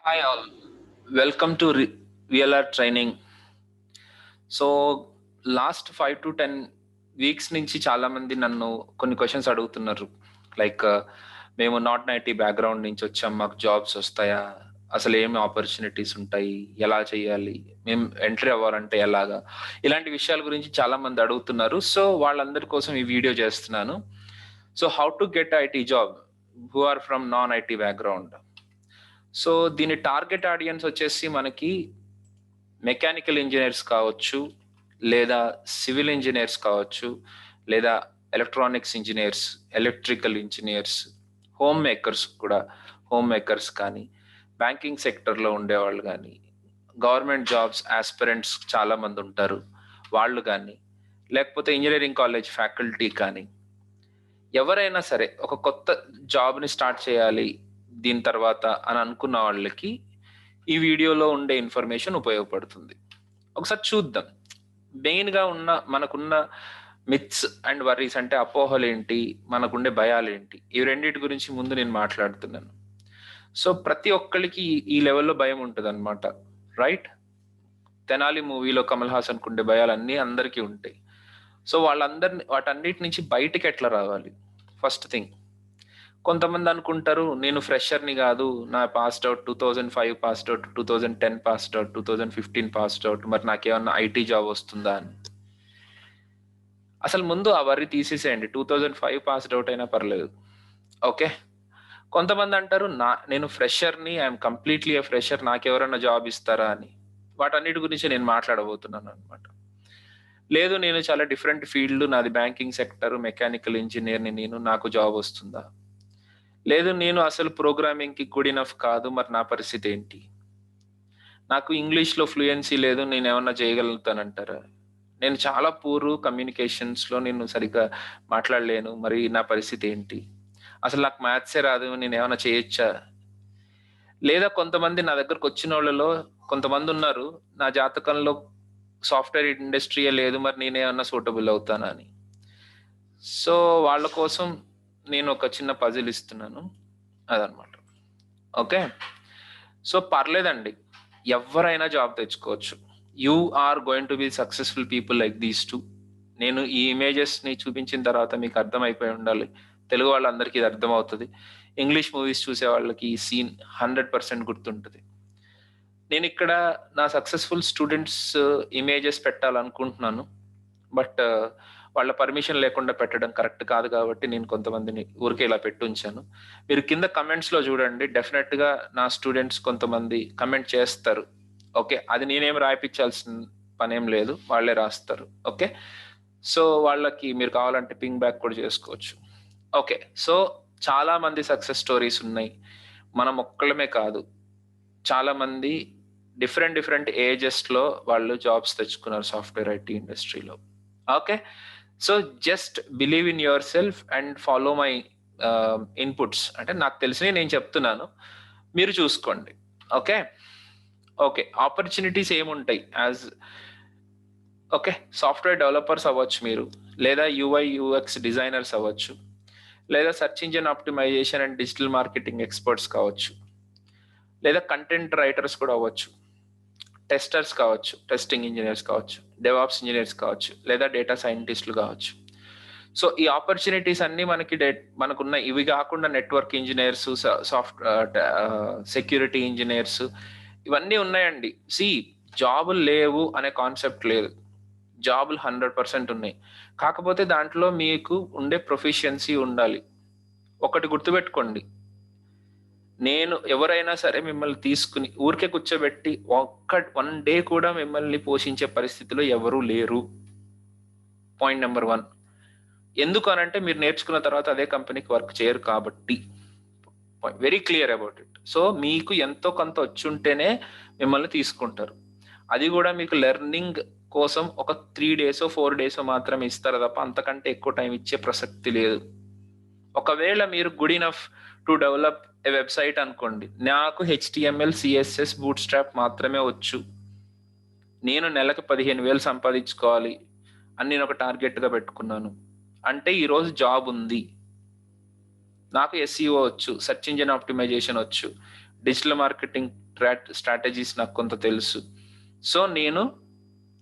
Hi all, welcome to VLR training. So last 5 to 10 weeks నుంచి చాలా మంది నన్ను కొన్ని క్వశ్చన్స్ అడుగుతున్నారు. లైక్ మేము నాట్ ఐటీ బ్యాక్గ్రౌండ్ నుంచి వచ్చాం, మాకు జాబ్స్ వస్తాయా, అసలు ఏమి ఆపర్చునిటీస్ ఉంటాయి, ఎలా చేయాలి, మేము ఎంట్రీ అవ్వాలంటే ఎలాగా, ఇలాంటి విషయాల గురించి చాలా మంది అడుగుతున్నారు. సో వాళ్ళందరి కోసం ఈ వీడియో చేస్తున్నాను. So how to get IT job who are from non IT background. So దీని టార్గెట్ ఆడియన్స్ వచ్చేసి మనకి మెకానికల్ ఇంజనీర్స్ కావచ్చు, లేదా సివిల్ ఇంజనీర్స్ కావచ్చు, లేదా electronics engineers, electrical engineers, home makers కూడా, హోమ్ మేకర్స్ కానీ, బ్యాంకింగ్ సెక్టర్లో ఉండేవాళ్ళు కానీ, గవర్నమెంట్ జాబ్స్ ఆస్పిరెంట్స్ చాలా మంది ఉంటారు వాళ్ళు కానీ, లేకపోతే ఇంజనీరింగ్ కాలేజ్ ఫ్యాకల్టీ కానీ, ఎవరైనా సరే ఒక కొత్త జాబ్ని స్టార్ట్ చేయాలి దీని తర్వాత అని అనుకున్న వాళ్ళకి ఈ వీడియోలో ఉండే ఇన్ఫర్మేషన్ ఉపయోగపడుతుంది. ఒకసారి చూద్దాం. మెయిన్గా మనకున్న మిత్స్ అండ్ వర్రీస్, అంటే అపోహలు ఏంటి, మనకుండే భయాలు ఏంటి, ఈ రెండింటి గురించి ముందు నేను మాట్లాడుతున్నాను. సో ప్రతి ఒక్కరికి ఈ లెవెల్లో భయం ఉంటుంది అనమాట, రైట్? తెనాలి మూవీలో కమల్ హాసన్ కుండే భయాలు అన్నీ అందరికీ ఉంటాయి. సో వాటన్నిటి నుంచి బయటికి ఎట్లా రావాలి? ఫస్ట్ థింగ్, కొంతమంది అనుకుంటారు నేను ఫ్రెషర్ని కాదు, నా passed out 2005 passed out, 2010 passed out, 2015 passed out, మరి నాకేమన్నా ఐటీ జాబ్ వస్తుందా అని. అసలు ముందు ఆ వర్రీ తీసేసేయండి, 2005 పాస్డ్ అవుట్ అయినా పర్లేదు, ఓకే? కొంతమంది అంటారు నేను ఫ్రెషర్ని, ఐఎమ్ కంప్లీట్లీ ఏ ఫ్రెషర్, నాకెవరన్నా జాబ్ ఇస్తారా అని. వాటన్నిటి గురించి నేను మాట్లాడబోతున్నాను అనమాట. లేదు, నేను చాలా డిఫరెంట్ ఫీల్డ్, నాది బ్యాంకింగ్ సెక్టర్, మెకానికల్ ఇంజనీర్ని నేను, నాకు జాబ్ వస్తుందా? లేదు, నేను అసలు ప్రోగ్రామింగ్కి గుడ్ ఇనఫ్ కాదు, మరి నా పరిస్థితి ఏంటి? నాకు ఇంగ్లీష్లో ఫ్లూయెన్సీ లేదు, నేను ఏమన్నా చేయగలుగుతానంటారా? నేను చాలా పూర్ కమ్యూనికేషన్స్లో, నేను సరిగ్గా మాట్లాడలేను, మరి నా పరిస్థితి ఏంటి? అసలు నాకు మ్యాథ్సే రాదు, నేను ఏమైనా చేయొచ్చా? లేదా కొంతమంది నా దగ్గరకు వచ్చిన వాళ్ళలో కొంతమంది ఉన్నారు, నా జాతకంలో సాఫ్ట్వేర్ ఇండస్ట్రీయే లేదు, మరి నేనేమన్నా సూటబుల్ అవుతానా అని. సో వాళ్ళ కోసం నేను ఒక చిన్న పజిల్ ఇస్తున్నాను, అదనమాట. ఓకే, సో పర్లేదండి, ఎవరైనా జాబ్ తెచ్చుకోవచ్చు. You are going to be successful people like these two. నేను ఈ ఇమేజెస్ని చూపించిన తర్వాత మీకు అర్థమైపోయి ఉండాలి, తెలుగు వాళ్ళందరికీ ఇది అర్థమవుతుంది, ఇంగ్లీష్ మూవీస్ చూసే వాళ్ళకి ఈ సీన్ 100% గుర్తుంటుంది. నేను ఇక్కడ నా సక్సెస్ఫుల్ స్టూడెంట్స్ ఇమేజెస్ పెట్టాలనుకుంటున్నాను, బట్ వాళ్ళ పర్మిషన్ లేకుండా పెట్టడం కరెక్ట్ కాదు, కాబట్టి నేను కొంతమందిని ఊరికే ఇలా పెట్టుంచాను. మీరు కింద కమెంట్స్లో చూడండి, డెఫినెట్గా నా స్టూడెంట్స్ కొంతమంది కమెంట్ చేస్తారు, ఓకే? అది నేనేం రాయిపించాల్సిన పనేం లేదు, వాళ్ళే రాస్తారు, ఓకే? సో వాళ్ళకి మీరు కావాలంటే పింగ్ బ్యాక్ కూడా చేసుకోవచ్చు, ఓకే? సో చాలా మంది సక్సెస్ స్టోరీస్ ఉన్నాయి, మనం ఒక్కళ్ళమే కాదు, చాలా మంది డిఫరెంట్ ఏజెస్లో వాళ్ళు జాబ్స్ తెచ్చుకున్నారు సాఫ్ట్వేర్ ఐటీ ఇండస్ట్రీలో, okay? So just believe in yourself and follow my inputs. అంటే నాకు తెలిసినవి నేను చెప్తున్నాను, మీరు చూసుకోండి, ఓకే? ఓకే, ఆపర్చునిటీస్ ఏముంటాయి ఓకే, సాఫ్ట్వేర్ డెవలపర్స్ అవ్వచ్చు మీరు, లేదా యూఐ/యూఎక్స్ డిజైనర్స్ అవ్వచ్చు, లేదా search engine optimisation and digital marketing experts కావచ్చు, లేదా కంటెంట్ రైటర్స్ కూడా అవ్వచ్చు, టెస్టర్స్ కావచ్చు, టెస్టింగ్ ఇంజనీర్స్ కావచ్చు, డెవాప్స్ ఇంజనీర్స్ కావచ్చు, లేదా డేటా సైంటిస్టులు కావచ్చు. సో ఈ ఆపర్చునిటీస్ అన్ని మనకున్న ఇవి కాకుండా నెట్వర్క్ ఇంజనీర్స్, సెక్యూరిటీ ఇంజనీర్స్, ఇవన్నీ ఉన్నాయండి. జాబులు లేవు అనే కాన్సెప్ట్ లేదు, జాబులు 100% ఉన్నాయి. కాకపోతే దాంట్లో మీకు ఉండే ప్రొఫిషియన్సీ ఉండాలి. ఒకటి గుర్తుపెట్టుకోండి, నేను ఎవరైనా సరే మిమ్మల్ని తీసుకుని ఊరికే కూర్చోబెట్టి 1 డే కూడా మిమ్మల్ని పోషించే పరిస్థితిలో ఎవరూ లేరు. Point number 1. ఎందుకు అనంటే మీరు నేర్చుకున్న తర్వాత అదే కంపెనీకి వర్క్ చేయరు కాబట్టి. Very clear about it. So మీకు ఎంతో కొంత వచ్చుంటేనే మిమ్మల్ని తీసుకుంటారు, అది కూడా మీకు లెర్నింగ్ కోసం ఒక 3 డేసో 4 డేసో మాత్రమే ఇస్తారు తప్ప అంతకంటే ఎక్కువ టైం ఇచ్చే ప్రసక్తి లేదు. ఒకవేళ మీరు good enough to develop a website అనుకోండి, నాకు HTML CSS బూట్ స్ట్రాప్ మాత్రమే వచ్చు, నేను నెలకు 15,000 సంపాదించుకోవాలి అని నేను ఒక టార్గెట్గా పెట్టుకున్నాను అంటే ఈరోజు జాబ్ ఉంది. నాకు SEO వచ్చు, సెర్చ్ ఇంజిన్ ఆప్టిమైజేషన్ వచ్చు, డిజిటల్ మార్కెటింగ్ స్ట్రాటజీస్ నాకు కొంత తెలుసు. సో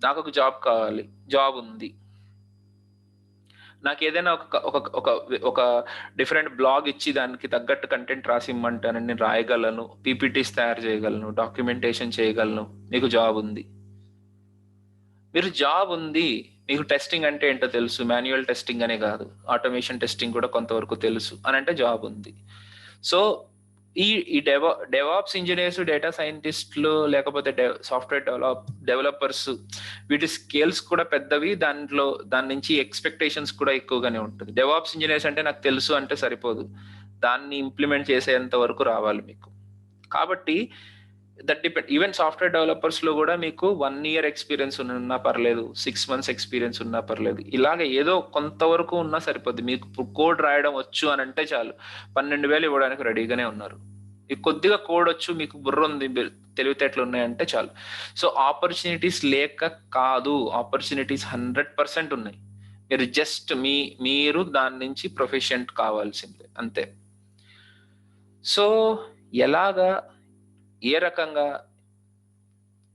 నాకు ఒక జాబ్ కావాలి, జాబ్ ఉంది. నాకు ఏదైనా ఒక డిఫరెంట్ బ్లాగ్ ఇచ్చి దానికి తగ్గట్టు కంటెంట్ రాసి ఇమ్మంటాను, నేను రాయగలను, పీపీటీస్ తయారు చేయగలను, డాక్యుమెంటేషన్ చేయగలను. మీకు జాబ్ ఉంది. మీరు జాబ్ ఉంది, మీకు టెస్టింగ్ అంటే ఏంటో తెలుసు, మాన్యువల్ టెస్టింగ్ అనే కాదు, ఆటోమేషన్ టెస్టింగ్ కూడా కొంతవరకు తెలుసు అని అంటే జాబ్ ఉంది. సో ఈ డెవాప్స్ ఇంజనీర్స్, డేటా సైంటిస్టులు, లేకపోతే సాఫ్ట్వేర్ డెవలపర్స్, వీటి స్కేల్స్ కూడా పెద్దవి. దాని నుంచి ఎక్స్పెక్టేషన్స్ కూడా ఎక్కువగానే ఉంటుంది. డెవాప్స్ ఇంజనీర్స్ అంటే నాకు తెలుసు అంటే సరిపోదు, దాన్ని ఇంప్లిమెంట్ చేసేంత వరకు రావాలి మీకు. కాబట్టి that depend. Even software developers లో కూడా మీకు 1 year ఎక్స్పీరియన్స్ ఉన్నా పర్లేదు, 6 months ఎక్స్పీరియన్స్ ఉన్నా పర్లేదు, ఇలాగ ఏదో కొంతవరకు ఉన్నా సరిపోద్ది. మీకు కోడ్ రాయడం వచ్చు అని అంటే చాలు, 12,000 ఇవ్వడానికి రెడీగానే ఉన్నారు. మీకు కొద్దిగా కోడ్ వచ్చు, మీకు బుర్ర ఉంది, తెలివితేటలు ఉన్నాయంటే చాలు. సో ఆపర్చునిటీస్ లేక కాదు, ఆపర్చునిటీస్ 100% ఉన్నాయి. మీరు జస్ట్ మీరు దాని నుంచి ప్రొఫెషెంట్ కావాల్సిందే, అంతే. సో ఎలాగా, ఏ రకంగా,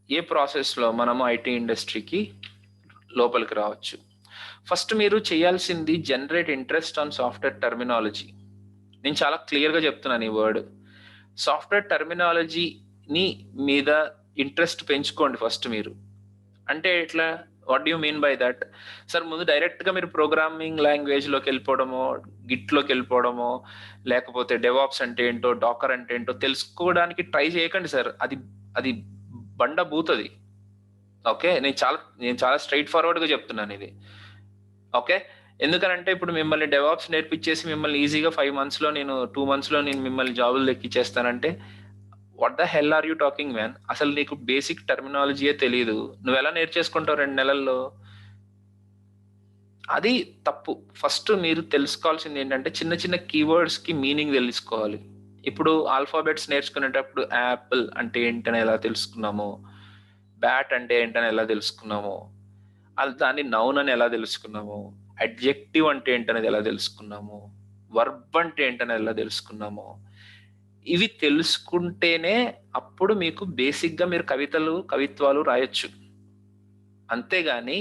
ఏ ప్రాసెస్లో మనము ఐటీ ఇండస్ట్రీకి లోపలికి రావచ్చు? ఫస్ట్ మీరు చేయాల్సింది generate interest on software terminology. నేను చాలా క్లియర్గా చెప్తున్నాను ఈ వర్డ్. సాఫ్ట్వేర్ టర్మినాలజీని మీద ఇంట్రెస్ట్ పెంచుకోండి ఫస్ట్ మీరు. అంటే ఎట్లా, what do you mean by that? Sir, ముందు డైరెక్ట్గా మీరు ప్రోగ్రామింగ్ లాంగ్వేజ్లోకి వెళ్ళిపోవడమో, గిట్లోకి వెళ్ళిపోవడమో, లేకపోతే డెవాప్స్ అంటే ఏంటో, డాకర్ అంటే ఏంటో తెలుసుకోవడానికి ట్రై చేయకండి సార్. అది బండ బూతది. ఓకే, నేను చాలా స్ట్రైట్ ఫార్వర్డ్గా చెప్తున్నాను ఇది. ఓకే, ఎందుకనంటే ఇప్పుడు మిమ్మల్ని డెవాప్స్ నేర్పించేసి మిమ్మల్ని ఈజీగా 5 monthsలో, 2 monthsలో నేను మిమ్మల్ని జాబులు ఎక్కిచ్చేస్తానంటే what the hell are you talking man? అసలు నీకు బేసిక్ టర్మినాలజీయే తెలియదు, నువ్వు ఎలా నేర్చేసుకుంటావు 2 నెలల్లో? అది తప్పు. ఫస్ట్ మీరు తెలుసుకోవాల్సింది ఏంటంటే చిన్న చిన్న కీవర్డ్స్ కి మీనింగ్ తెలుసుకోవాలి. ఇప్పుడు ఆల్ఫాబెట్స్ నేర్చుకునేటప్పుడు యాపిల్ అంటే ఏంటని ఎలా తెలుసుకున్నామో, బ్యాట్ అంటే ఏంటని ఎలా తెలుసుకున్నామో, దాన్ని నౌన్ అని ఎలా తెలుసుకున్నామో, అడ్జెక్టివ్ అంటే ఏంటనేది ఎలా తెలుసుకున్నామో, వర్బ్ అంటే ఏంటని ఎలా తెలుసుకున్నామో, ఇవి తెలుసుకుంటేనే అప్పుడు మీకు బేసిక్ గా మీరు కవిత్వాలు రాయొచ్చు. అంతేగాని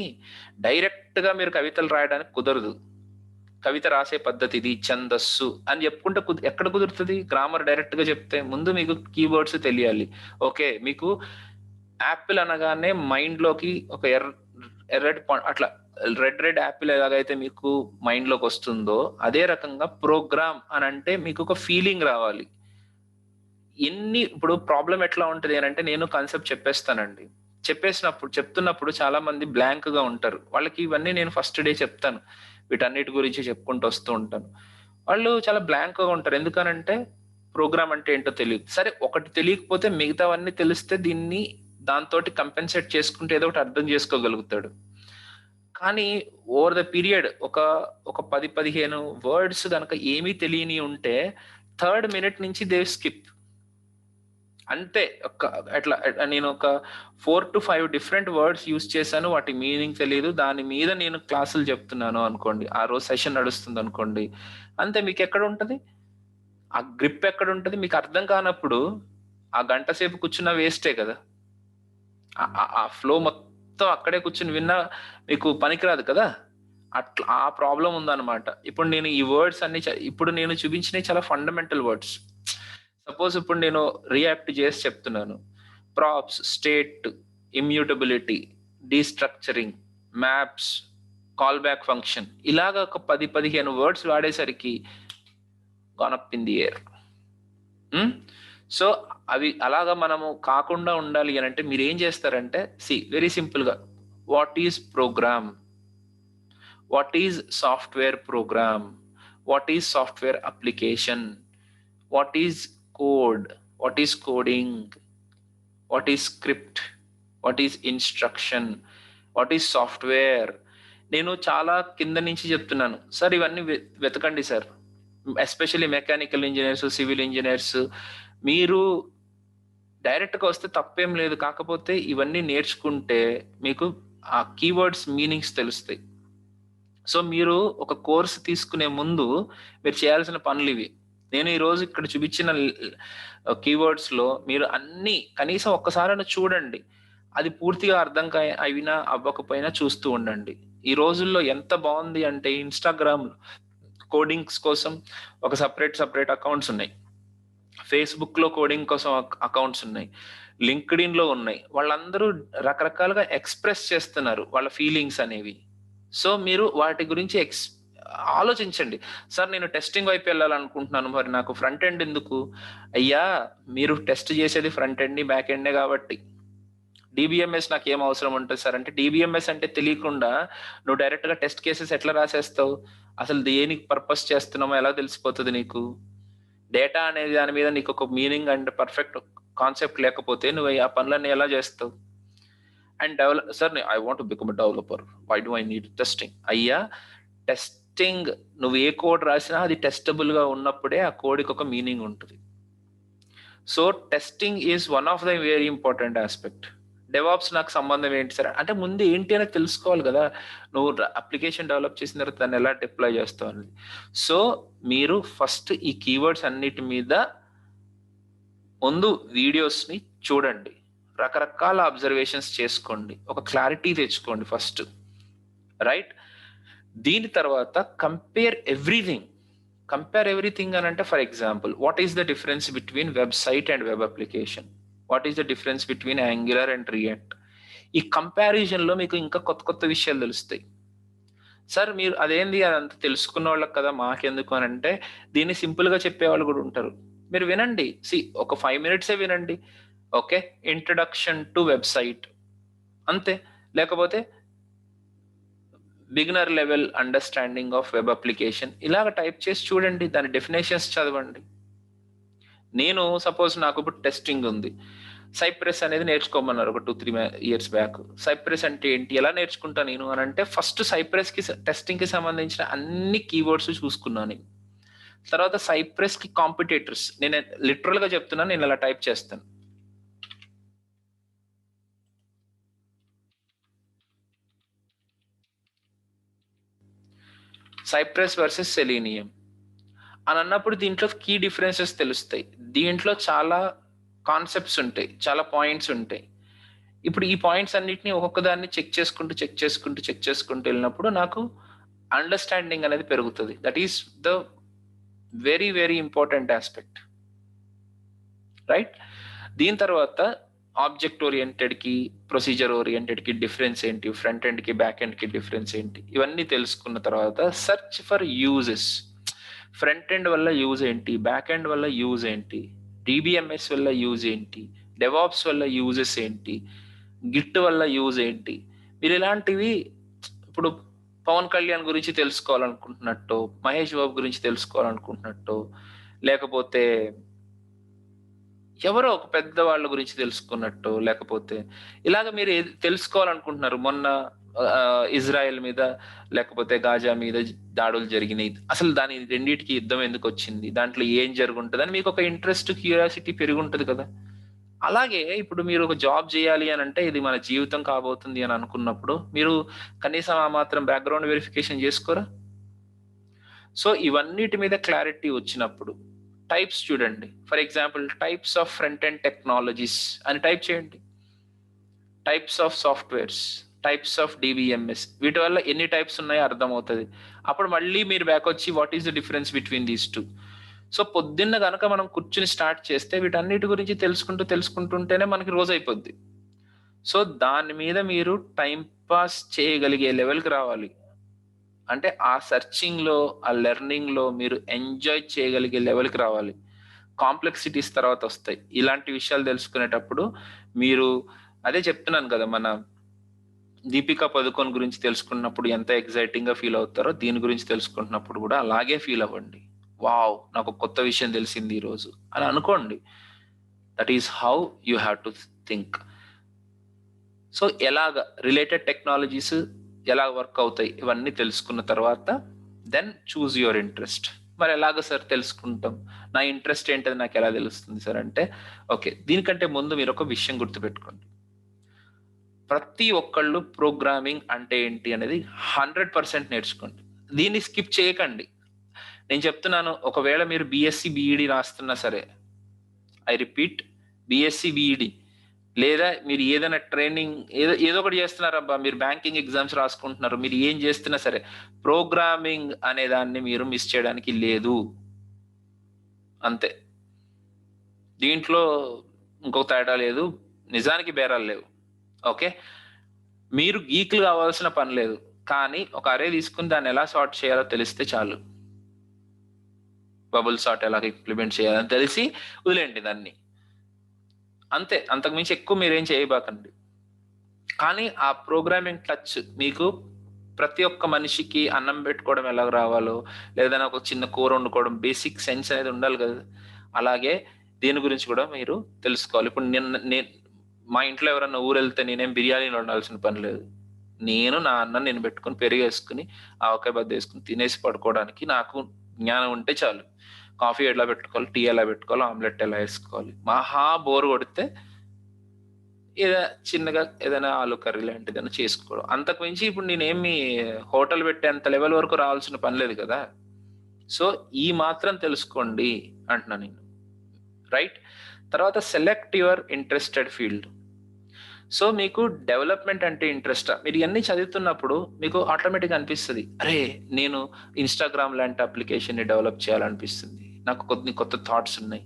డైరెక్ట్ గా మీరు కవితలు రాయడానికి కుదరదు. కవిత రాసే పద్ధతి ఇది, ఛందస్సు అని చెప్పుకుంటే ఎక్కడ కుదురుతుంది? గ్రామర్ డైరెక్ట్ గా చెప్తే ముందు మీకు కీవర్డ్స్ తెలియాలి. ఓకే, మీకు యాపిల్ అనగానే మైండ్ లోకి ఒక ఎర్రటి అట్లా రెడ్ యాపిల్ ఎలాగైతే మీకు మైండ్ లోకి వస్తుందో, అదే రకంగా ప్రోగ్రామ్ అని అంటే మీకు ఒక ఫీలింగ్ రావాలి. ఇప్పుడు ప్రాబ్లం ఎట్లా ఉంటది అని అంటే, నేను కాన్సెప్ట్ చెప్పేస్తానండి, చెప్తున్నప్పుడు చాలా మంది బ్లాంక్ గా ఉంటారు. వాళ్ళకి ఇవన్నీ నేను ఫస్ట్ డే చెప్తాను, వీటన్నిటి గురించి చెప్పుకుంటూ వస్తూ ఉంటాను. వాళ్ళు చాలా బ్లాంక్ గా ఉంటారు. ఎందుకనంటే ప్రోగ్రామ్ అంటే ఏంటో తెలియదు. సరే, ఒకటి తెలియకపోతే మిగతావన్నీ తెలిస్తే దాంతో కంపెన్సేట్ చేసుకుంటే ఏదో ఒకటి అర్థం చేసుకోగలుగుతాడు. కానీ ఓవర్ ద పీరియడ్ ఒక 10-15 వర్డ్స్ కనుక ఏమీ తెలియని ఉంటే 3rd minute నుంచి దే స్కిప్. అంతే. నేను ఒక 4 to 5 డిఫరెంట్ వర్డ్స్ యూజ్ చేశాను, వాటి మీనింగ్ తెలియదు, దాని మీద నేను క్లాసులు చెప్తున్నాను అనుకోండి, ఆ రోజు సెషన్ నడుస్తుంది అనుకోండి, అంతే. మీకు ఎక్కడ ఉంటది ఆ గ్రిప్? ఎక్కడ ఉంటది? మీకు అర్థం కానప్పుడు ఆ గంట సేపు కూర్చున్న వేస్టే కదా. ఆ ఫ్లో మొత్తం అక్కడే కూర్చుని విన్నా మీకు పనికిరాదు కదా. అట్లా ఆ ప్రాబ్లం ఉందన్నమాట. ఇప్పుడు నేను ఈ వర్డ్స్ అన్ని ఇప్పుడు నేను చూపించినవి చాలా ఫండమెంటల్ వర్డ్స్. సపోజ్ ఇప్పుడు నేను రియాక్ట్ చేసి చెప్తున్నాను, props, state, immutability, destructuring, maps, call back function, ఇలాగ ఒక 10-15 వర్డ్స్ వాడేసరికి gone up in the air. So అవి అలాగా మనము కాకుండా ఉండాలి అని అంటే మీరు ఏం చేస్తారంటే, వెరీ సింపుల్ గా, what is program, what is software program, what is software application, what is code, what is coding, what is script, what is instruction, what is software. నేను చాలా కింద నుంచి చెప్తున్నాను సార్, ఇవన్నీ వెతకండి sir. Especially mechanical engineers, civil engineers, మీరు direct గా వస్తే తప్పేం లేదు. కాకపోతే ఇవన్నీ నేర్చుకుంటే మీకు ఆ కీవర్డ్స్ మీనింగ్స్ తెలుస్తాయి. సో మీరు ఒక కోర్స్ తీసుకునే ముందు మీరు చేయాల్సిన పనులు ఇవి. నేను ఈరోజు ఇక్కడ చూపించిన కీవర్డ్స్లో మీరు అన్ని కనీసం ఒక్కసారైనా చూడండి. అది పూర్తిగా అర్థం అయినా అవ్వకపోయినా చూస్తూ ఉండండి. ఈ రోజుల్లో ఎంత బాగుంది అంటే ఇన్స్టాగ్రామ్ కోడింగ్స్ కోసం ఒక సపరేట్ అకౌంట్స్ ఉన్నాయి. ఫేస్బుక్ లో కోడింగ్ కోసం అకౌంట్స్ ఉన్నాయి. లింక్డ్ఇన్ లో ఉన్నాయి. వాళ్ళందరూ రకరకాలుగా ఎక్స్ప్రెస్ చేస్తున్నారు వాళ్ళ ఫీలింగ్స్ అనేవి. సో మీరు వాటి గురించి ఆలోచించండి. సార్ నేను టెస్టింగ్ వైపు వెళ్ళాలనుకుంటున్నాను, మరి నాకు ఫ్రంట్ ఎండ్ ఎందుకు? అయ్యా, మీరు టెస్ట్ చేసేది ఫ్రంట్ ఎండ్ బ్యాక్ ఎండే కాబట్టి డిబిఎంఎస్ నాకు ఏం అవసరం ఉంటుంది సార్ అంటే, డిబిఎంఎస్ అంటే తెలియకుండా నువ్వు డైరెక్ట్ గా టెస్ట్ కేసెస్ ఎట్లా రాసేస్తావు? అసలు దేనికి పర్పస్ చేస్తున్నామో ఎలా తెలిసిపోతుంది నీకు? డేటా అనేది దాని మీద నీకు ఒక మీనింగ్ అండ్ పర్ఫెక్ట్ కాన్సెప్ట్ లేకపోతే నువ్వు ఆ పనులన్నీ ఎలా చేస్తావు? And sir I want become developer, why do I need testing? అయ్యా, టెస్టింగ్ నువ్వు ఏ కోడ్ రాసినా అది టెస్టబుల్ గా ఉన్నప్పుడే ఆ కోడ్కి ఒక మీనింగ్ ఉంటుంది. So testing is one of the very important aspect. DevOps నాకు సంబంధం ఏంటి సార్ అంటే, ముందు ఏంటి అనేది తెలుసుకోవాలి కదా. నువ్వు అప్లికేషన్ డెవలప్ చేసిన తర్వాత దాన్ని ఎలా డిప్లాయ్ చేస్తావు అనేది. సో మీరు ఫస్ట్ ఈ కీవర్డ్స్ అన్నిటి మీద ముందు వీడియోస్ ని చూడండి, రకరకాల అబ్జర్వేషన్స్ చేసుకోండి, ఒక క్లారిటీ తెచ్చుకోండి ఫస్ట్, రైట్? దీని తర్వాత కంపేర్ ఎవ్రీథింగ్ అని అంటే, for example, what is the difference between website and web application? What is the difference between angular and react? ఈ కంపారిజన్ లో మీకు ఇంకా కొత్త కొత్త విషయాలు తెలుస్తాయి. సార్ మీరు అదేంది అదంతా తెలుసుకున్న వాళ్ళకి కదా, మాకెందుకు అని అంటే, దీన్ని సింపుల్ గా చెప్పేవాళ్ళు కూడా ఉంటారు. మీరు వినండి, ఒక 5 minutes వినండి. ఓకే, ఇంట్రడక్షన్ టు వెబ్సైట్ అంతే, లేకపోతే beginner level understanding of web application, ఇలాగ టైప్ చేసి చూడండి, దాని డెఫినేషన్స్ చదవండి. నేను సపోజ్ నాకు ఇప్పుడు టెస్టింగ్ ఉంది, సైప్రెస్ అనేది నేర్చుకోమన్నారు ఒక 2-3 years బ్యాక్. సైప్రెస్ అంటే ఏంటి, ఎలా నేర్చుకుంటా నేను అని అంటే, ఫస్ట్ సైప్రెస్ కి టెస్టింగ్ కి సంబంధించిన అన్ని కీవర్డ్స్ చూసుకున్నాను. తర్వాత సైప్రెస్ కి కాంపిటేటర్స్, నేను లిటరల్ గా చెప్తున్నాను, నేను ఇలా టైప్ చేస్తాను, సైప్రెస్ వర్సెస్ సెలీనియం అని అన్నప్పుడు దీంట్లో కీ డిఫరెన్సెస్ తెలుస్తాయి. దీంట్లో చాలా కాన్సెప్ట్స్ ఉంటాయి, చాలా పాయింట్స్ ఉంటాయి. ఇప్పుడు ఈ పాయింట్స్ అన్నిటిని ఒక్కొక్క దాన్ని చెక్ చేసుకుంటూ వెళ్ళినప్పుడు నాకు అండర్స్టాండింగ్ అనేది పెరుగుతుంది. That is the very very important aspect, right? దీని తర్వాత ఆబ్జెక్ట్ ఓరియంటెడ్ కి ప్రొసీజర్ ఓరియంటెడ్ కి డిఫరెన్స్ ఏంటి, ఫ్రంట్ ఎండ్ కి బ్యాక్ ఎండ్ కి డిఫరెన్స్ ఏంటి, ఇవన్నీ తెలుసుకున్న తర్వాత search for uses. Front end వల్ల యూజ్ ఏంటి, బ్యాక్ ఎండ్ వల్ల యూజ్ ఏంటి, డిబిఎంఎస్ వల్ల యూజ్ ఏంటి, డెవాప్స్ వల్ల యూజెస్ ఏంటి, గిట్ వల్ల యూజ్ ఏంటి. మీరు ఇలాంటివి ఇప్పుడు పవన్ కళ్యాణ్ గురించి తెలుసుకోవాలనుకుంటున్నట్టు, మహేష్ బాబు గురించి తెలుసుకోవాలనుకుంటున్నట్టు, లేకపోతే ఎవరో ఒక పెద్ద వాళ్ళ గురించి తెలుసుకున్నట్టు, లేకపోతే ఇలాగ మీరు తెలుసుకోవాలనుకుంటున్నారు, మొన్న ఇజ్రాయెల్ మీద లేకపోతే గాజా మీద దాడులు జరిగినాయి, అసలు దాని రెండింటికి యుద్ధం ఎందుకు వచ్చింది, దాంట్లో ఏం జరుగుంటుంది అని మీకు ఒక ఇంట్రెస్ట్, క్యూరియాసిటీ పెరుగుంటది కదా. అలాగే ఇప్పుడు మీరు ఒక జాబ్ చేయాలి అని అంటే, ఇది మన జీవితం కాబోతుంది అని అనుకున్నప్పుడు మీరు కనీసం ఆ మాత్రం బ్యాక్గ్రౌండ్ వెరిఫికేషన్ చేసుకోరా? సో ఇవన్నిటి మీద క్లారిటీ వచ్చినప్పుడు టైప్స్ చూడండి. For example, types of front end technologies అని టైప్ చేయండి, types of softwares, types of DBMS, వీటి వల్ల ఎన్ని టైప్స్ ఉన్నాయో అర్థమవుతుంది. అప్పుడు మళ్ళీ మీరు బ్యాక్ వచ్చి what is the difference between these two. So పొద్దున్న కనుక మనం కూర్చుని స్టార్ట్ చేస్తే వీటన్నిటి గురించి తెలుసుకుంటుంటేనే మనకి రోజు అయిపోద్ది. సో దాని మీద మీరు టైం పాస్ చేయగలిగే లెవెల్కి రావాలి. అంటే ఆ సర్చింగ్ లో, ఆ లెర్నింగ్ లో మీరు ఎంజాయ్ చేయగలిగే లెవెల్కి రావాలి. కాంప్లెక్సిటీస్ తర్వాత వస్తాయి. ఇలాంటి విషయాలు తెలుసుకునేటప్పుడు మీరు, అదే చెప్తున్నాను కదా, మన దీపికా పదుకోన్ గురించి తెలుసుకున్నప్పుడు ఎంత ఎగ్జైటింగ్ గా ఫీల్ అవుతారో, దీని గురించి తెలుసుకుంటున్నప్పుడు కూడా అలాగే ఫీల్ అవ్వండి. వావ్, నాకు కొత్త విషయం తెలిసింది ఈ రోజు అని అనుకోండి. That is how you have to think. So ఎలాగ రిలేటెడ్ టెక్నాలజీస్ ఎలా వర్క్ అవుతాయి ఇవన్నీ తెలుసుకున్న తర్వాత దెన్ చూజ్ యువర్ ఇంట్రెస్ట్. మరి ఎలాగ సార్ తెలుసుకుంటాం, నా ఇంట్రెస్ట్ ఏంటది నాకు ఎలా తెలుస్తుంది సార్ అంటే, ఓకే, దీనికంటే ముందు మీరు ఒక విషయం గుర్తుపెట్టుకోండి. ప్రతి ఒక్కళ్ళు ప్రోగ్రామింగ్ అంటే ఏంటి అనేది 100% నేర్చుకోండి. దీన్ని స్కిప్ చేయకండి. నేను చెప్తున్నాను, ఒకవేళ మీరు బీఎస్సీ బీఈడి రాస్తున్నా సరే, ఐ రిపీట్, బీఎస్సీ బీఈడి లేదా మీరు ఏదైనా ట్రైనింగ్ ఏదో ఒకటి చేస్తున్నారబ్బా, మీరు బ్యాంకింగ్ ఎగ్జామ్స్ రాసుకుంటున్నారు, మీరు ఏం చేస్తున్నా సరే, ప్రోగ్రామింగ్ అనే దాన్ని మీరు మిస్ చేయడానికి లేదు. అంతే, దీంట్లో ఇంకో తేడా లేదు, నిజానికి బేరాలు లేవు. ఓకే, మీరు గీకులు కావాల్సిన పని లేదు, కానీ ఒక అరే తీసుకుని దాన్ని ఎలా సార్ట్ చేయాలో తెలిస్తే చాలు. బబుల్ సార్ట్ ఎలా ఇంప్లిమెంట్ చేయాలని తెలిసి వదిలేండి దాన్ని, అంతే. అంతకుమించి ఎక్కువ మీరేం చేయబాకండి. కానీ ఆ ప్రోగ్రామింగ్ టచ్ మీకు ప్రతి ఒక్క మనిషికి అన్నం పెట్టుకోవడం ఎలా రావాలో, లేదా ఒక చిన్న కూర వండుకోవడం, బేసిక్ సెన్స్ అనేది ఉండాలి కదా, అలాగే దీని గురించి కూడా మీరు తెలుసుకోవాలి. ఇప్పుడు నేను మా ఇంట్లో ఎవరన్నా ఊరు వెళ్తే నేనేం బిర్యానీలో ఉండాల్సిన పని లేదు. నేను నా అన్నం నేను పెట్టుకుని పెరిగేసుకుని ఆవకాయ బద్ద వేసుకుని తినేసి పడుకోవడానికి నాకు జ్ఞానం ఉంటే చాలు. కాఫీ ఎలా పెట్టుకోవాలి, టీ ఎలా పెట్టుకోవాలి, ఆమ్లెట్ ఎలా వేసుకోవాలి, మహా బోర్ కొడితే ఏదైనా చిన్నగా ఏదైనా ఆలు కర్రీ లాంటిది ఏదైనా చేసుకోవడం. అంతకు మించి ఇప్పుడు నేనేమి హోటల్ పెట్టేంత లెవెల్ వరకు రావాల్సిన పని లేదు కదా. సో ఈ మాత్రం తెలుసుకోండి అంటున్నా నేను, రైట్. తర్వాత select your interested field. So మీకు డెవలప్మెంట్ అంటే ఇంట్రెస్ట్, మీరు ఇవన్నీ చదువుతున్నప్పుడు మీకు ఆటోమేటిక్గా అనిపిస్తుంది, అరే నేను ఇన్స్టాగ్రామ్ లాంటి అప్లికేషన్ ని డెవలప్ చేయాలనిపిస్తుంది, నాకు కొన్ని కొత్త థాట్స్ ఉన్నాయి.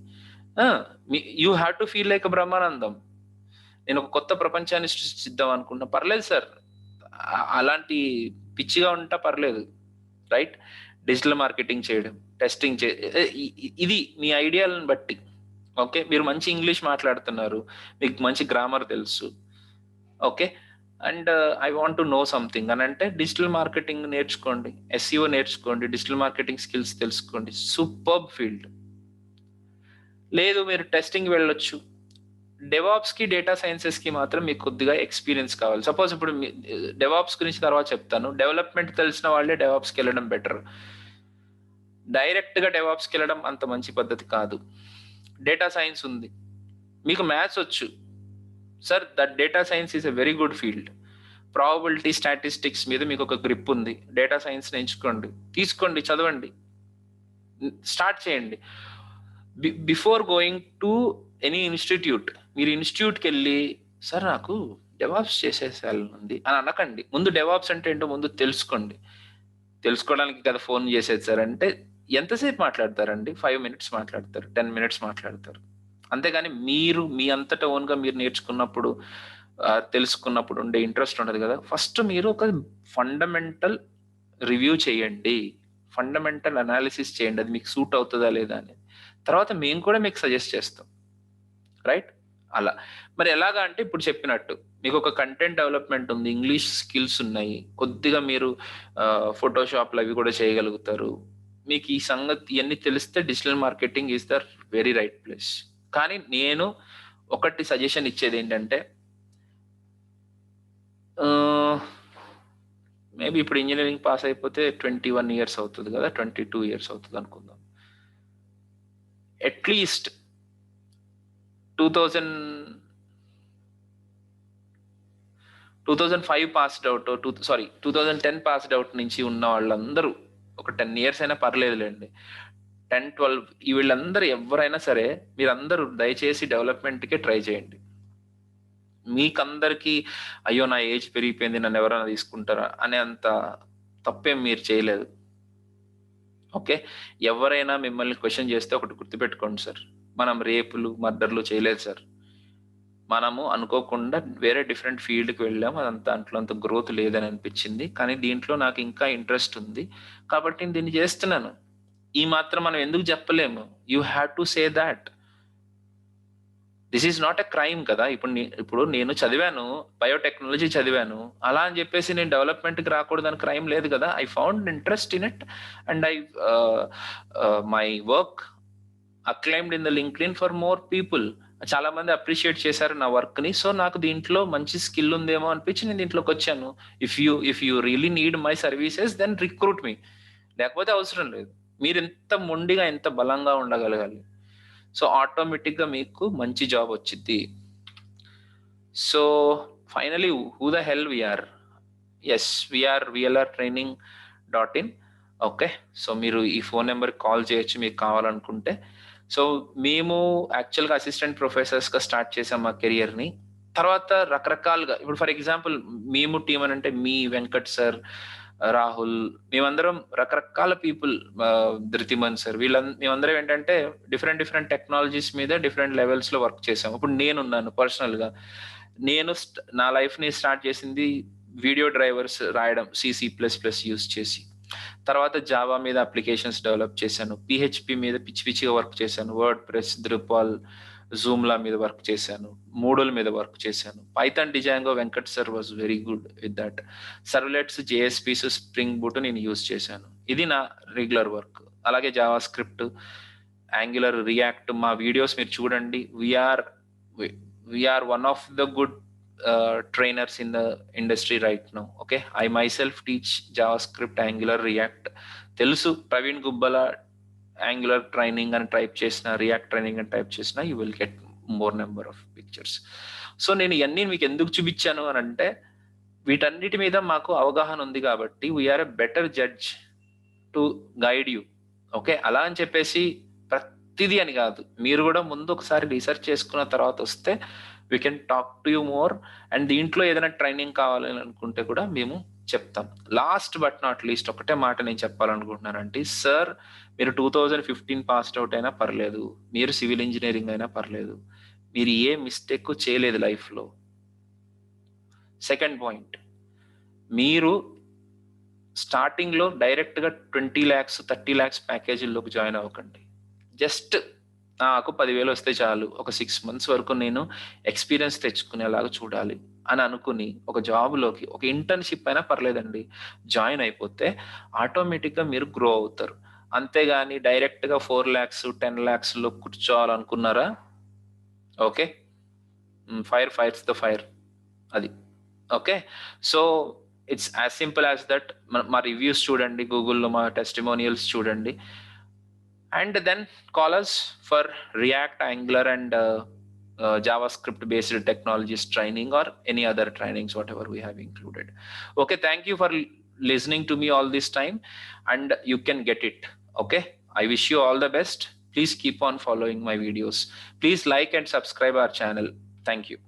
You have to feel like Brahmanandam, నేను ఒక కొత్త ప్రపంచాన్ని సృష్టిద్దాం అనుకున్నా, పర్లేదు సార్, అలాంటి పిచ్చిగా ఉంటా పర్లేదు, రైట్. డిజిటల్ మార్కెటింగ్ చేయడం, టెస్టింగ్ ఇది మీ ఐడియాలను బట్టి. ఓకే, మీరు మంచి ఇంగ్లీష్ మాట్లాడుతున్నారు, మీకు మంచి గ్రామర్ తెలుసు, okay, and I want to know something అని అంటే డిజిటల్ మార్కెటింగ్ నేర్చుకోండి, ఎస్ఈఓ నేర్చుకోండి, డిజిటల్ మార్కెటింగ్ స్కిల్స్ తెలుసుకోండి, సూపర్బ్ ఫీల్డ్. లేదు మీరు టెస్టింగ్ వెళ్ళొచ్చు, డెవాప్స్ కి డేటా సైన్సెస్ కి మాత్రం మీకు కొద్దిగా ఎక్స్పీరియన్స్ కావాలి. సపోజ్ ఇప్పుడు డెవాప్స్ గురించి తర్వాత చెప్తాను, డెవలప్మెంట్ తెలిసిన వాళ్ళే డెవాప్స్కి వెళ్ళడం బెటర్, డైరెక్ట్ గా డెవాప్స్కి వెళ్ళడం అంత మంచి పద్ధతి కాదు. డేటా సైన్స్ ఉంది, మీకు మ్యాథ్స్ వచ్చు sir, that data science is a very good field. Probability statistics మీద మీకు ఒక గ్రిప్ ఉంది, డేటా సైన్స్ ఎంచుకోండి, తీసుకోండి, చదవండి, స్టార్ట్ చేయండి. Before going to any institute, మీరు ఇన్స్టిట్యూట్కి వెళ్ళి సార్ నాకు డెవాప్స్ చేసేసాలి అని అనకండి. ముందు డెవాప్స్ అంటే ఏంటో ముందు తెలుసుకోండి. తెలుసుకోవడానికి కదా ఫోన్ చేసేది సార్ అంటే ఎంతసేపు మాట్లాడతారండి? 5 minutes మాట్లాడతారు, 10 minutes మాట్లాడతారు, అంతేగాని మీరు మీ అంతటా ఓన్గా మీరు నేర్చుకున్నప్పుడు తెలుసుకున్నప్పుడు ఉండే ఇంట్రెస్ట్ ఉండదు కదా. ఫస్ట్ మీరు ఒక ఫండమెంటల్ రివ్యూ చేయండి, ఫండమెంటల్ అనాలిసిస్ చేయండి, అది మీకు సూట్ అవుతుందా లేదా అనేది. తర్వాత మేము కూడా మీకు సజెస్ట్ చేస్తాం, రైట్. అలా మరి ఎలాగా అంటే ఇప్పుడు చెప్పినట్టు మీకు ఒక కంటెంట్ డెవలప్మెంట్ ఉంది, ఇంగ్లీష్ స్కిల్స్ ఉన్నాయి, కొద్దిగా మీరు ఫోటోషాప్లు అవి కూడా చేయగలుగుతారు, మీకు ఈ సంగతి ఇవన్నీ తెలిస్తే digital marketing is the very right place. కానీ నేను ఒకటి సజెషన్ ఇచ్చేది ఏంటంటే, మేబీ ఇప్పుడు ఇంజనీరింగ్ పాస్ అయిపోతే 21 years అవుతుంది కదా, 22 years అవుతుంది అనుకుందాం. At least 2005 passed out, 2010 passed out నుంచి ఉన్న వాళ్ళందరూ ఒక 10 years అయినా పర్లేదులేండి, 10-12 వీళ్ళందరూ ఎవరైనా సరే మీరందరూ దయచేసి డెవలప్మెంట్కే ట్రై చేయండి. మీకందరికి అయ్యో నా ఏజ్ పెరిగిపోయింది నన్ను ఎవరైనా తీసుకుంటారా అనే అంత తప్పేం మీరు చేయలేదు. ఓకే, ఎవరైనా మిమ్మల్ని క్వశ్చన్ చేస్తే ఒకటి గుర్తుపెట్టుకోండి సార్, మనం రేపులు మర్డర్లు చేయలేదు సార్, మనము అనుకోకుండా వేరే డిఫరెంట్ ఫీల్డ్కి వెళ్ళాము, అదంతా దాంట్లో అంత గ్రోత్ లేదని అనిపించింది, కానీ దీంట్లో నాకు ఇంకా ఇంట్రెస్ట్ ఉంది కాబట్టి నేను దీన్ని చేస్తున్నాను. ఈ మాత్రం మనం ఎందుకు చెప్పలేము? You have to say that this is not a crime కదా. ఇప్పుడు నేను చదివాను, బయోటెక్నాలజీ చదివాను, అలా అని చెప్పేసి నేను డెవలప్మెంట్కి రాకూడదని క్రైమ్ లేదు కదా. I found interest in it and my work acclaimed in the LinkedIn for more people. చాలా మంది అప్రిషియేట్ చేశారు నా వర్క్ ని. సో నాకు దీంట్లో మంచి స్కిల్ ఉందేమో అనిపించి నేను దీంట్లోకి వచ్చాను. If you really need my services then recruit me, లేకపోతే అవసరం లేదు. మీరు ఎంత మొండిగా ఎంత బలంగా ఉండగలగాలి, సో ఆటోమేటిక్ గా మీకు మంచి జాబ్ వచ్చింది. So finally who the hell we are, yes we are VLR training.in. Okay. So మీరు ఈ ఫోన్ నెంబర్‌కి కాల్ చేయొచ్చు మీకు కావాలనుకుంటే. సో మేము యాక్చువల్‌గా అసిస్టెంట్ ప్రొఫెసర్స్‌గా స్టార్ట్ చేసాం మా కెరియర్‌ని. తర్వాత రకరకాలుగా ఇప్పుడు ఫర్ ఎగ్జాంపుల్ మేము టీమ్ అనంటే మీ వెంకట్ సార్, రాహుల్ మేమందరం రకరకాల పీపుల్ ధృతిమన్ సార్ మేమందరం ఏంటంటే డిఫరెంట్ డిఫరెంట్ టెక్నాలజీస్ మీద డిఫరెంట్ లెవెల్స్‌లో వర్క్ చేసాం. ఇప్పుడు నేనున్నాను పర్సనల్‌గా. నా లైఫ్‌ని స్టార్ట్ చేసింది వీడియో డ్రైవర్స్ రాయడం సి యూజ్ చేసి. తర్వాత జావా మీద అప్లికేషన్స్ డెవలప్ చేశాను. పీహెచ్‌పీ మీద పిచ్చి పిచ్చిగా వర్క్ చేశాను. వర్డ్ ప్రెస్, డ్రుపాల్, జూమ్‌లా మీద వర్క్ చేశాను. మూడల్ మీద వర్క్ చేశాను. Python Django Venkat sir was very good with that. Servlets, JSPs, Spring Boot నేను యూజ్ చేశాను. ఇది నా రెగ్యులర్ వర్క్. అలాగే జావా స్క్రిప్ట్, యాంగులర్, రియాక్ట్ మా వీడియోస్ మీరు చూడండి. We are one of the good trainers in the industry right now. Okay, I myself teach JavaScript, Angular, React. తెలుసు ప్రవీణ్ గుబ్బల angular training అని టైప్ చేసిన, రియాక్ట్ ట్రైనింగ్ అని type చేసిన, you will get more number of pictures. So నేను ఇవన్నీ మీకు ఎందుకు చూపించాను అని అంటే వీటన్నిటి మీద మాకు అవగాహన ఉంది కాబట్టి we are a better judge to guide you. Okay, అలా అని చెప్పేసి ప్రతిదీ అని కాదు, మీరు కూడా ముందు ఒకసారి రీసెర్చ్ చేసుకున్న తర్వాత వస్తే we can talk to you more. And దీంట్లో ఏదైనా ట్రైనింగ్ కావాలని అనుకుంటే కూడా మేము చెప్తాం. లాస్ట్ బట్ నాట్ లీస్ట్ ఒకటే మాట నేను చెప్పాలనుకుంటున్నానంటే, సార్ మీరు 2015 పాస్డ్ అవుట్ అయినా పర్లేదు, మీరు సివిల్ ఇంజనీరింగ్ అయినా పర్లేదు, మీరు ఏ మిస్టేక్ చేయలేదు లైఫ్లో. సెకండ్ పాయింట్, మీరు స్టార్టింగ్ లో డైరెక్ట్ గా 20 lakhs 30 lakhs ప్యాకేజీల్లోకి జాయిన్ అవ్వకండి. జస్ట్ నాకు 10,000 వస్తే చాలు, ఒక 6 months వరకు నేను ఎక్స్పీరియన్స్ తెచ్చుకునేలాగా చూడాలి అని అనుకుని ఒక జాబ్లోకి, ఒక ఇంటర్న్షిప్ అయినా పర్లేదండి, జాయిన్ అయిపోతే ఆటోమేటిక్గా మీరు గ్రో అవుతారు. అంతేగాని డైరెక్ట్ గా 4 lakhs 10 lakhs లో కూర్చోవాలనుకున్నారా, okay, fire fires the fire. అది okay. So it's as simple as that. మా రివ్యూస్ చూడండి, గూగుల్లో మా టెస్టిమోనియల్స్ చూడండి, and then call us for React, Angular and JavaScript based technologies training or any other trainings whatever we have included. Okay, thank you for listening to me all this time, and you can get it. Okay, I wish you all the best. Please keep on following my videos. Please like and subscribe our channel. Thank you.